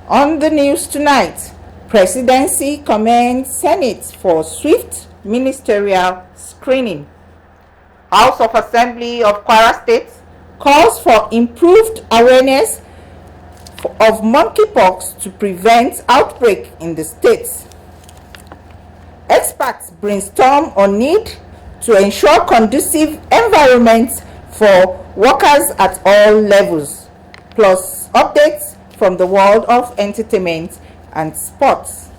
On the news tonight, Presidency commends Senate for swift ministerial screening. House of Assembly of Kwara State calls for improved awareness of monkeypox to prevent outbreak in the state. Experts brainstorm on need to ensure conducive environments for workers at all levels, plus updates from the world of entertainment and sports.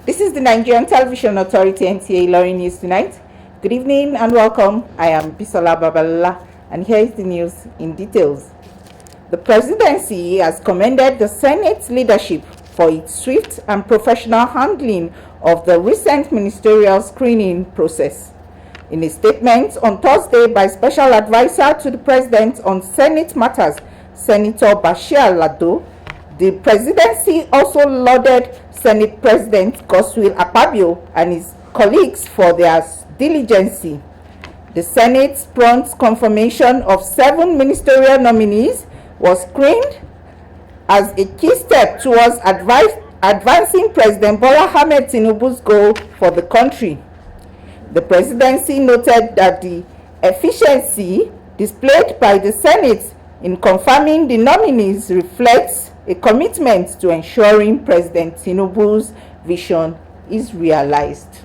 This is the Nigerian Television Authority NTA Ilorin News Tonight. Good evening and welcome. I am Bisola Babalola, and here is the news in details. The presidency has commended the Senate leadership for its swift and professional handling of the recent ministerial screening process. In a statement on Thursday by Special Advisor to the President on Senate Matters, Senator Bashir Lado, the presidency also lauded Senate President Godswill Akpabio and his colleagues for their diligence. The Senate's prompt confirmation of 7 ministerial nominees was screened as a key step towards advancing President Bola Ahmed Tinubu's goal for the country. The presidency noted that the efficiency displayed by the Senate in confirming the nominees reflects a commitment to ensuring President Tinubu's vision is realized.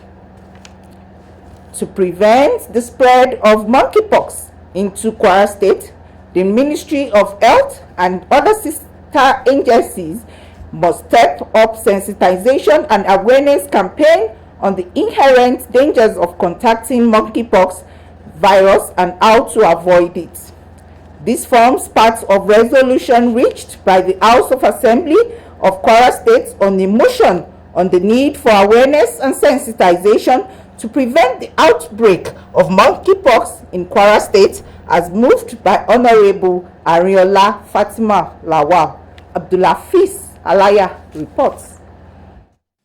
To prevent the spread of monkeypox into Kwara State, the Ministry of Health and other sister agencies must step up sensitization and awareness campaign on the inherent dangers of contracting monkeypox virus and how to avoid it. This forms part of resolution reached by the House of Assembly of Kwara State on a motion on the need for awareness and sensitization to prevent the outbreak of monkeypox in Kwara State, as moved by Honorable Ariola Fatima Lawal. Abdulhafiz Alaya reports.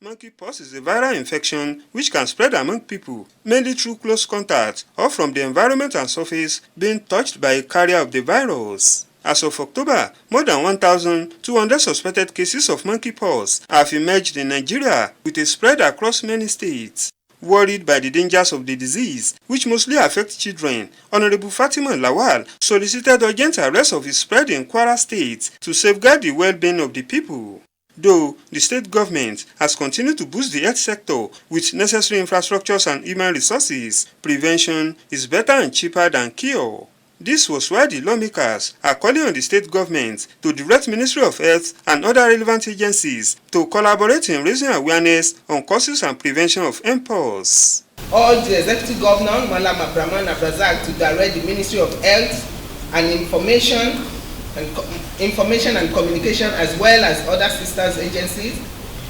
Monkeypox is a viral infection which can spread among people, mainly through close contact or from the environment and surface being touched by a carrier of the virus. As of October, more than 1,200 suspected cases of monkeypox have emerged in Nigeria, with a spread across many states. Worried by the dangers of the disease, which mostly affect children, Honorable Fatima Lawal solicited urgent arrest of its spread in Kwara State to safeguard the well-being of the people. Though the state government has continued to boost the health sector with necessary infrastructures and human resources, prevention is better and cheaper than cure. This was why the lawmakers are calling on the state government to direct Ministry of Health and other relevant agencies to collaborate in raising awareness on causes and prevention of mpox. Urge the Executive Governor, Malam Abraman Abrazak, to direct the Ministry of Health and Information and Communication, as well as other sisters agencies,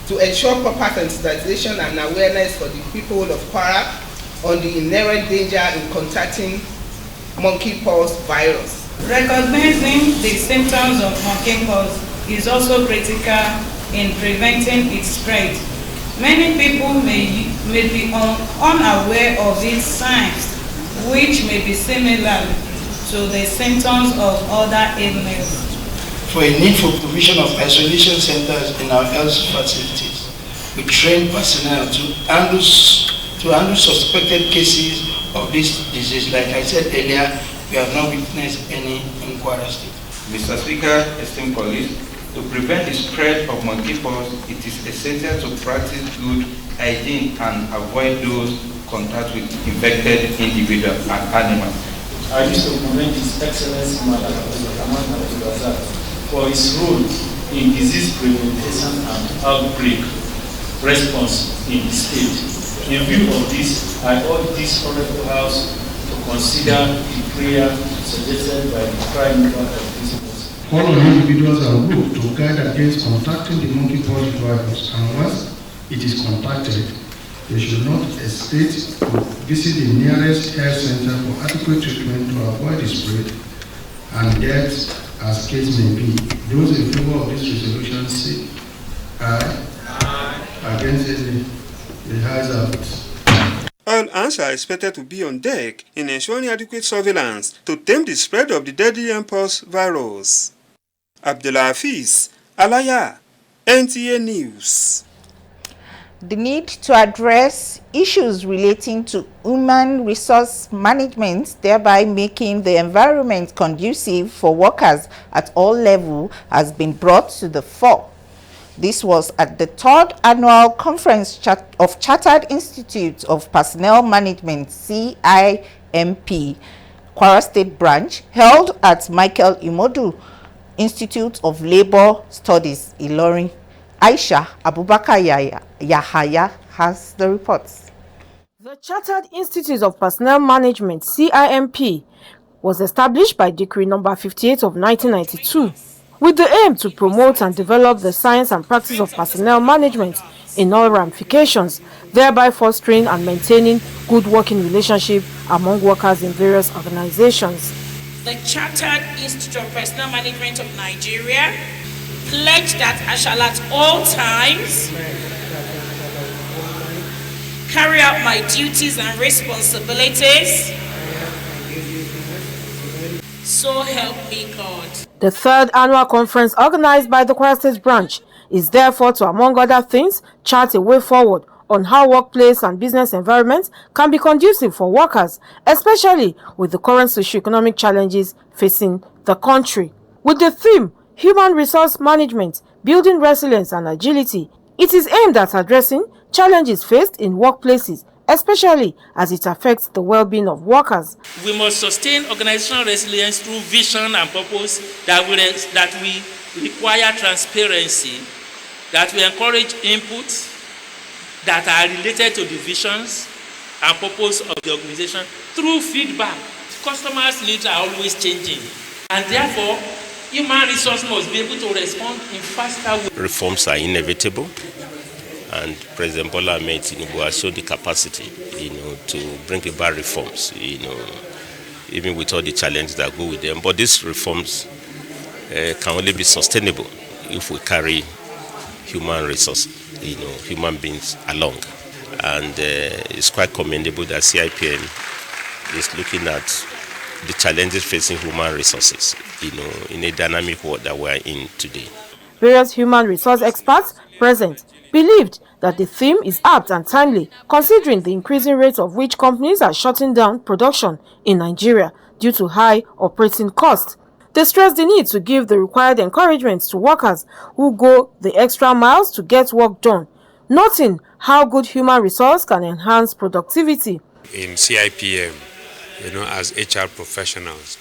to ensure proper sensitization and awareness for the people of Kwara on the inherent danger in contracting monkeypox virus. Recognizing the symptoms of monkeypox is also critical in preventing its spread. Many people may be unaware of its signs, which may be similar to the symptoms of other illnesses. For a need for provision of isolation centers in our health facilities, we train personnel to handle suspected cases of this disease. Like I said earlier, we have not witnessed any in Kwara State. Mr. Speaker, esteemed colleagues, to prevent the spread of monkeypox, it is essential to practice good hygiene and avoid those contact with infected individuals and animals. I wish to commend His Excellency Madam Abdulrazak for his role in disease prevention and outbreak response in the state. In view of this, I urge this Honorable House to consider the prayer suggested by the Prime Minister of this person. All of individuals are groups to guard against contacting the monkeypox virus, and once it is contacted, they should not hesitate to visit the nearest health center for adequate treatment to avoid the spread and death as case may be. Those in favor of this resolution say aye. Aye. Against it, the ayes have it. All hands are expected to be on deck in ensuring adequate surveillance to tame the spread of the deadly mpox virus. Abdulhafiz Alaya, NTA News. The need to address issues relating to human resource management, thereby making the environment conducive for workers at all levels, has been brought to the fore. This was at the 3rd Annual Conference of Chartered Institutes of Personnel Management (CIPM) Kwara State Branch, held at Michael Imodu Institute of Labor Studies, Ilorin. Aisha Abubakar Yahaya has the reports. The Chartered Institute of Personnel Management (CIPM) was established by Decree No. 58 of 1992 with the aim to promote and develop the science and practice of personnel management in all ramifications, thereby fostering and maintaining good working relationship among workers in various organizations. The Chartered Institute of Personnel Management of Nigeria pledge that I shall at all times carry out my duties and responsibilities. So help me God. The 3rd Annual Conference organized by the Kwara State Branch is therefore to, among other things, chart a way forward on how workplace and business environments can be conducive for workers, especially with the current socio-economic challenges facing the country. With the theme, Human Resource Management, Building Resilience and Agility, it is aimed at addressing challenges faced in workplaces, especially as it affects the well-being of workers. We must sustain organizational resilience through vision and purpose that we require transparency, that we encourage inputs that are related to the visions and purpose of the organization through feedback. Customers' needs are always changing, and therefore human resource must be able to respond in faster ways. Reforms are inevitable, and President Bola Ahmed Tinubu has shown the capacity, to bring about reforms, even with all the challenges that go with them. But these reforms can only be sustainable if we carry human resource, human beings along. And it's quite commendable that CIPM is looking at the challenges facing human resources, in a dynamic world that we're in today. Various human resource experts present believed that the theme is apt and timely, considering the increasing rate of which companies are shutting down production in Nigeria due to high operating costs. They stressed the need to give the required encouragement to workers who go the extra miles to get work done, noting how good human resource can enhance productivity. In CIPM, as HR professionals,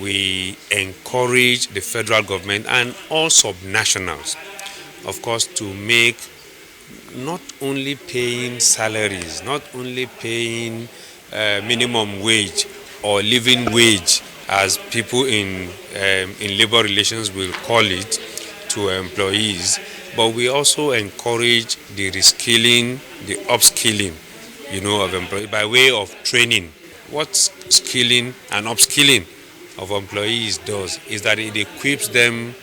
we encourage the federal government and all subnationals, of course, to make not only paying salaries, not only paying minimum wage or living wage, as people in labor relations will call it, to employees, but we also encourage the reskilling, the upskilling, of employees by way of training. What skilling and upskilling of employees does is that it equips them,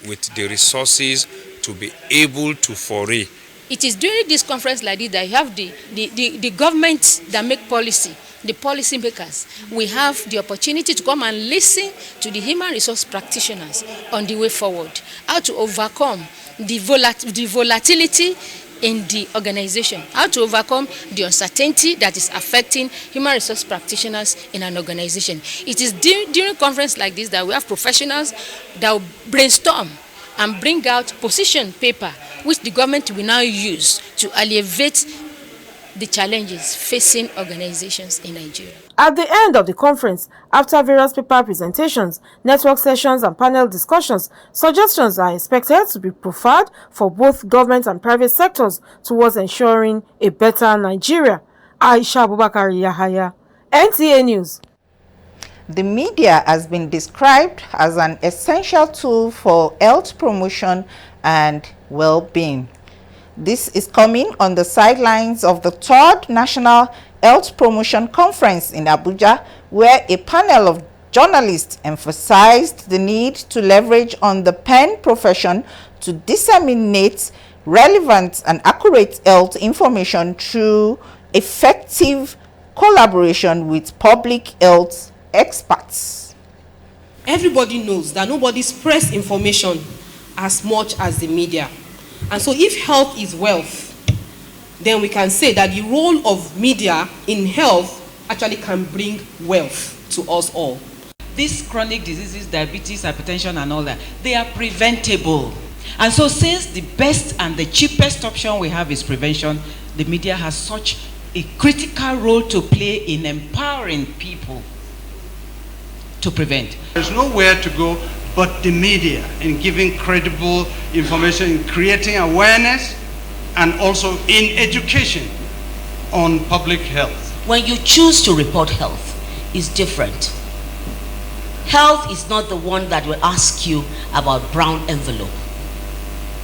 with the resources to be able to foray. It is during this conference like this that you have the government that make policy, the policy makers. We have the opportunity to come and listen to the human resource practitioners on the way forward, how to overcome the volatility in the organization, how to overcome the uncertainty that is affecting human resource practitioners in an organization. It is during conference like this that we have professionals that will brainstorm and bring out position paper which the government will now use to alleviate the challenges facing organizations in Nigeria. At the end of the conference, after various paper presentations, network sessions and panel discussions, suggestions are expected to be proffered for both government and private sectors towards ensuring a better Nigeria. Aisha Abubakar Yahaya, NTA News. The media has been described as an essential tool for health promotion and well-being. This is coming on the sidelines of the 3rd National Health Promotion Conference in Abuja, where a panel of journalists emphasized the need to leverage on the pen profession to disseminate relevant and accurate health information through effective collaboration with public health experts. Everybody knows that nobody spreads information as much as the media. And so if health is wealth, then we can say that the role of media in health actually can bring wealth to us all. These chronic diseases, diabetes, hypertension and all that, they are preventable. And so since the best and the cheapest option we have is prevention, the media has such a critical role to play in empowering people to prevent. There's nowhere to go but the media in giving credible information, in creating awareness, and also in education on public health. When you choose to report health, it's different. Health is not the one that will ask you about brown envelope.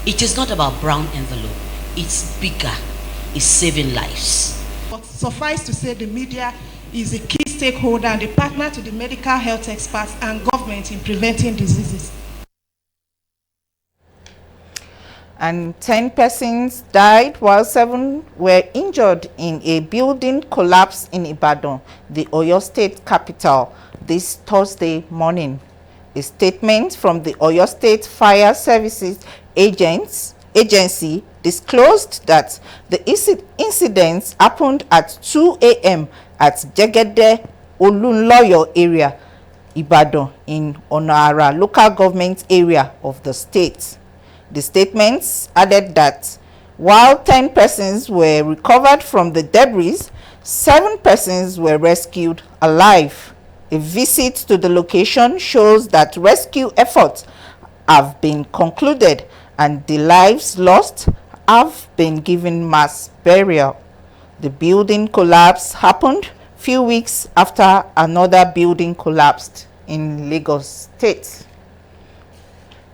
It is not about brown envelope. It's bigger. It's saving lives. But suffice to say, the media is a key stakeholder and a partner to the medical health experts and government in preventing diseases. And 10 persons died while 7 were injured in a building collapse in Ibadan, the Oyo State capital, this Thursday morning. A statement from the Oyo State Fire Services Agency disclosed that the incidents happened at 2 a.m. at Jegede Olunloyo area, Ibadan, in Onara local government area of the state. The statements added that while 10 persons were recovered from the debris, 7 persons were rescued alive. A visit to the location shows that rescue efforts have been concluded and the lives lost have been given mass burial. The building collapse happened few weeks after another building collapsed in Lagos State.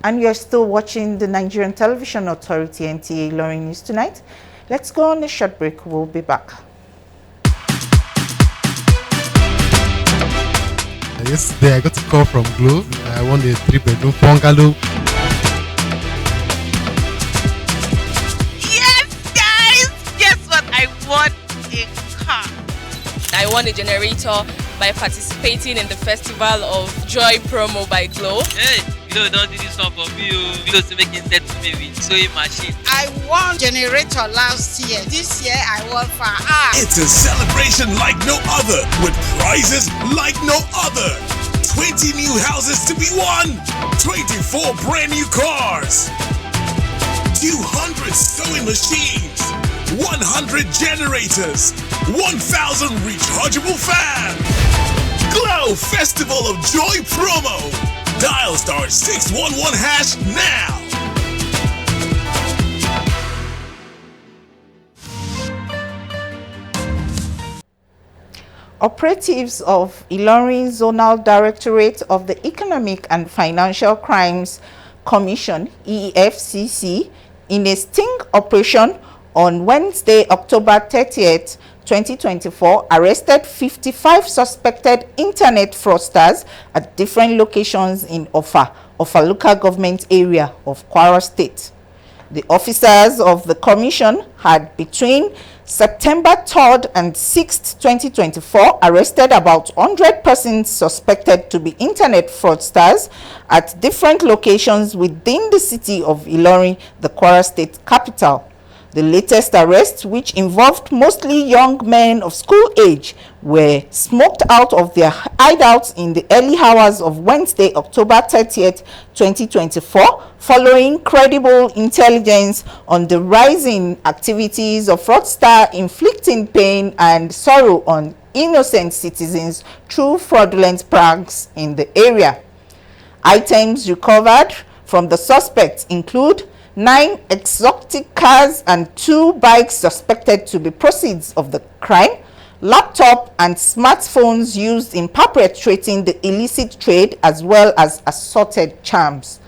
And you're still watching the Nigerian Television Authority NTA Ilorin News Tonight. Let's go on a short break. We'll be back. Yesterday I got a call from Glo. I won a 3-bedroom bungalow. Yes, guys! Guess what? I won a car. I won a generator by participating in the Festival of Joy promo by Glo. Hey, don't do this one for me. To make it set to me with sewing machine. I won generator last year. This year I won for It's a celebration like no other, with prizes like no other. 20 new houses to be won, 24 brand new cars, 200 sewing machines, 100 generators, 1,000 rechargeable fans. Glow Festival of Joy promo. Dial *611# now. Operatives of Ilorin Zonal Directorate of the Economic and Financial Crimes Commission, EFCC, in a sting operation on Wednesday, October 30th, 2024, arrested 55 suspected internet fraudsters at different locations in Offa local government area of Kwara State. The officers of the commission had between September 3rd and 6th, 2024, arrested about 100 persons suspected to be internet fraudsters at different locations within the city of Ilorin, the Kwara State capital. The latest arrests, which involved mostly young men of school age, were smoked out of their hideouts in the early hours of Wednesday, October 30th, 2024, following credible intelligence on the rising activities of fraudsters inflicting pain and sorrow on innocent citizens through fraudulent pranks in the area. Items recovered from the suspects include 9 exotic cars and 2 bikes suspected to be proceeds of the crime, laptop and smartphones used in perpetrating the illicit trade, as well as assorted charms.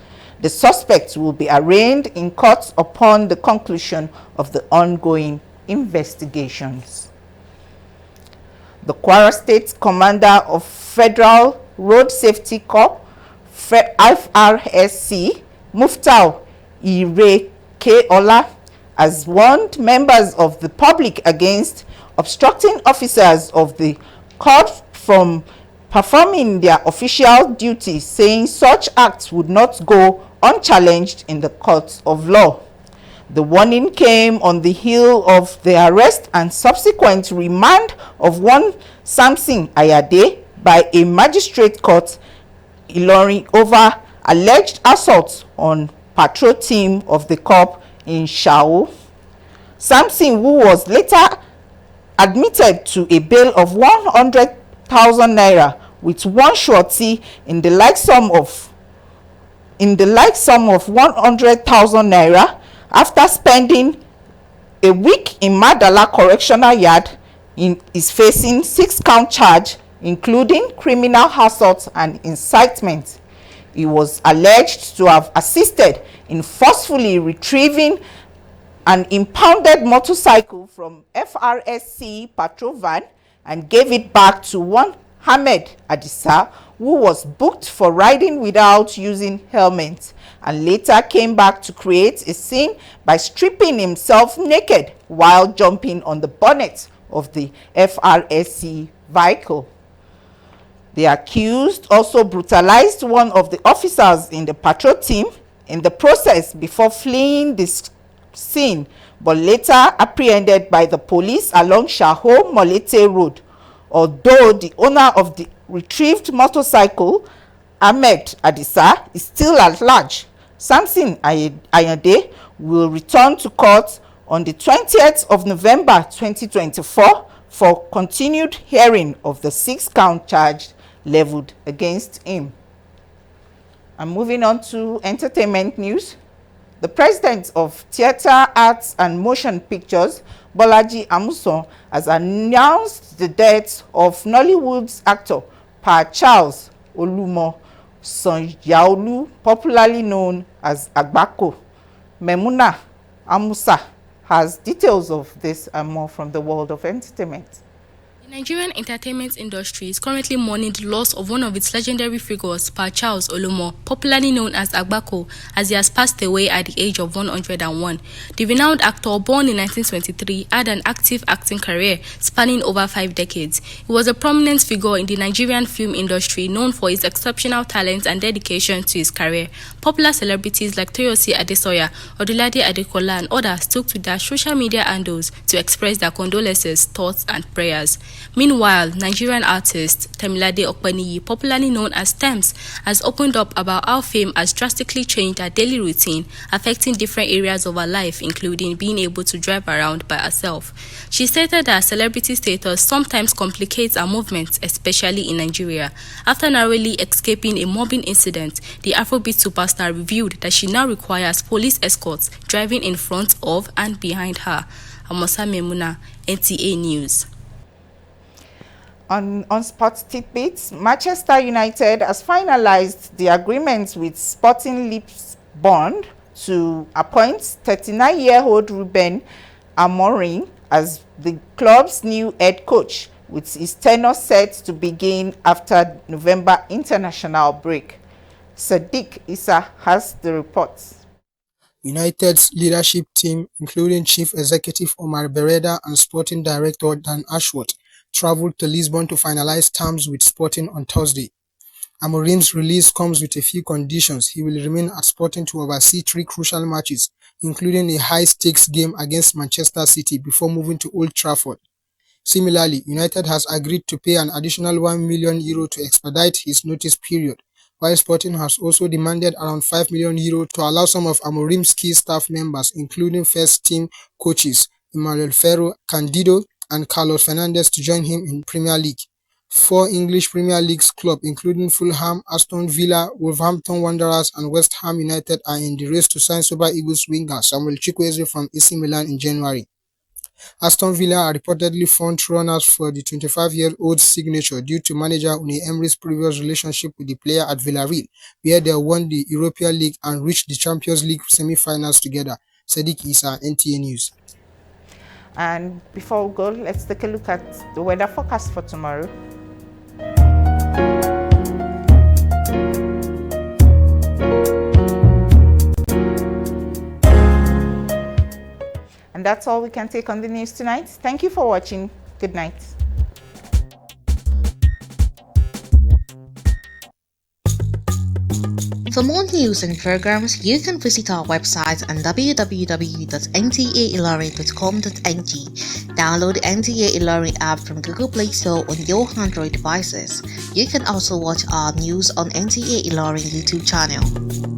The suspects will be arraigned in court upon the conclusion of the ongoing investigations. The Kwara State Commander of Federal Road Safety Corps, FRSC, Muftau Irekeola, has warned members of the public against obstructing officers of the court from performing their official duties, saying such acts would not go unchallenged in the courts of law. The warning came on the heel of the arrest and subsequent remand of one Samson Ayade by a magistrate court Ilorin over alleged assault on patrol team of the corps in Shao. Samson, who was later admitted to a bail of 100,000 naira with one surety in the like sum of 100,000 naira after spending a week in Madala Correctional Yard, is facing 6-count charge including criminal assault and incitement. He was alleged to have assisted in forcefully retrieving an impounded motorcycle from FRSC patrol van and gave it back to one Ahmed Adisa, who was booked for riding without using helmet, and later came back to create a scene by stripping himself naked while jumping on the bonnet of the FRSC vehicle. The accused also brutalized one of the officers in the patrol team in the process before fleeing this scene, but later apprehended by the police along Shaho Molete Road. Although the owner of the retrieved motorcycle, Ahmed Adisa, is still at large, Samson Ayade will return to court on the 20th of November 2024 for continued hearing of the 6-count charge leveled against him. And moving on to entertainment news. The president of Theatre Arts and Motion Pictures, Bolaji Amusan, has announced the death of Nollywood's actor Pa Charles Olumo Sanyaolu, popularly known as Agbako. Memuna Amusa has details of this and more from the world of entertainment. The Nigerian entertainment industry is currently mourning the loss of one of its legendary figures, Pa Charles Olumo, popularly known as Agbako, as he has passed away at the age of 101. The renowned actor, born in 1923, had an active acting career spanning over 5 decades. He was a prominent figure in the Nigerian film industry, known for his exceptional talent and dedication to his career. Popular celebrities like Toyosi Adesoya, Odulade Adekola, and others took to their social media handles to express their condolences, thoughts, and prayers. Meanwhile, Nigerian artist Temilade Okpeniyi, popularly known as Tems, has opened up about how fame has drastically changed her daily routine, affecting different areas of her life, including being able to drive around by herself. She stated that celebrity status sometimes complicates her movements, especially in Nigeria. After narrowly escaping a mobbing incident, the Afrobeat superstar revealed that she now requires police escorts driving in front of and behind her. Amosa Memuna, NTA News. On Spot Tidbits, Manchester United has finalized the agreement with Sporting Lisbon to appoint 39-year-old Ruben Amorim as the club's new head coach, with his tenure set to begin after November international break. Sadiq Issa has the reports. United's leadership team, including Chief Executive Omar Bereda and Sporting Director Dan Ashworth, traveled to Lisbon to finalize terms with Sporting on Thursday. Amorim's release comes with a few conditions. He will remain at Sporting to oversee 3 crucial matches, including a high-stakes game against Manchester City before moving to Old Trafford. Similarly, United has agreed to pay an additional €1 million to expedite his notice period, while Sporting has also demanded around €5 million to allow some of Amorim's key staff members, including first-team coaches Emmanuel Ferro Candido and Carlos Fernandes, to join him in Premier League. 4 English Premier League clubs, including Fulham, Aston Villa, Wolverhampton Wanderers and West Ham United, are in the race to sign Super Eagles winger Samuel Chukwueze from AC Milan in January. Aston Villa are reportedly front-runners for the 25-year-old's signature due to manager Unai Emery's previous relationship with the player at Villarreal, where they won the Europa League and reached the Champions League semi-finals together. Sadiq Issa, NTA News. And before we go, let's take a look at the weather forecast for tomorrow. And that's all we can take on the news tonight. Thank you for watching. Good night. For For more news and programs, you can visit our website on www.ntailorin.com.ng. Download the NTA Ilorin app from Google Play Store on your Android devices. You can also watch our news on NTA Ilorin YouTube channel.